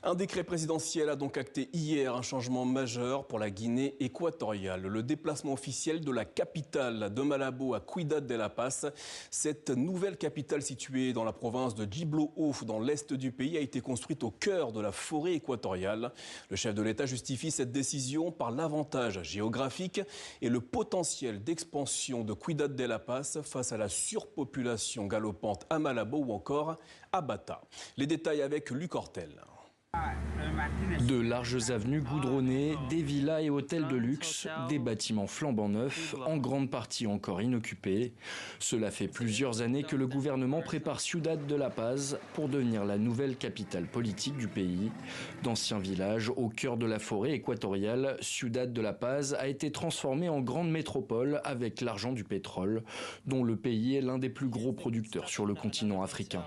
Un décret présidentiel a donc acté hier un changement majeur pour la Guinée équatoriale. Le déplacement officiel de la capitale de Malabo à Ciudad de la Paz. Cette nouvelle capitale située dans la province de Djiblo-Haut, dans l'est du pays, a été construite au cœur de la forêt équatoriale. Le chef de l'État justifie cette décision par l'avantage géographique et le potentiel d'expansion de Ciudad de la Paz face à la surpopulation galopante à Malabo ou encore à Bata. Les détails avec Luc Hortel. De larges avenues goudronnées, des villas et hôtels de luxe, des bâtiments flambant neufs, en grande partie encore inoccupés. Cela fait plusieurs années que le gouvernement prépare Ciudad de la Paz pour devenir la nouvelle capitale politique du pays. D'anciens villages au cœur de la forêt équatoriale, Ciudad de la Paz a été transformée en grande métropole avec l'argent du pétrole, dont le pays est l'un des plus gros producteurs sur le continent africain.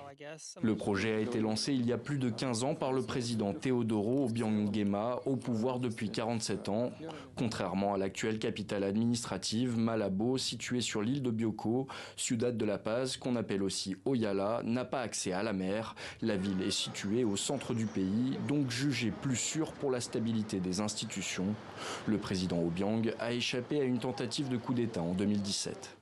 Le projet a été lancé il y a plus de 15 ans par le président Teodoro Obiang Nguema, au pouvoir depuis 47 ans. Contrairement à l'actuelle capitale administrative, Malabo, située sur l'île de Bioko, Ciudad de la Paz, qu'on appelle aussi Oyala, n'a pas accès à la mer. La ville est située au centre du pays, donc jugée plus sûre pour la stabilité des institutions. Le président Obiang a échappé à une tentative de coup d'État en 2017.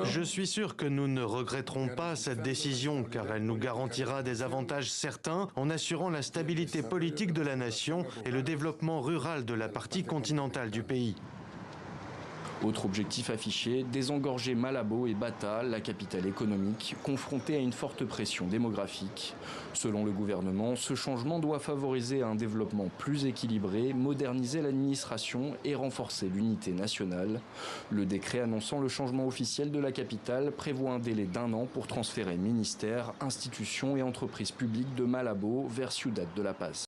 Je suis sûr que nous ne regretterons pas cette décision car elle nous garantira des avantages certains en assurant la stabilité politique de la nation et le développement rural de la partie continentale du pays. Autre objectif affiché, désengorger Malabo et Bata, la capitale économique, confrontée à une forte pression démographique. Selon le gouvernement, ce changement doit favoriser un développement plus équilibré, moderniser l'administration et renforcer l'unité nationale. Le décret annonçant le changement officiel de la capitale prévoit un délai d'1 an pour transférer ministères, institutions et entreprises publiques de Malabo vers Ciudad de la Paz.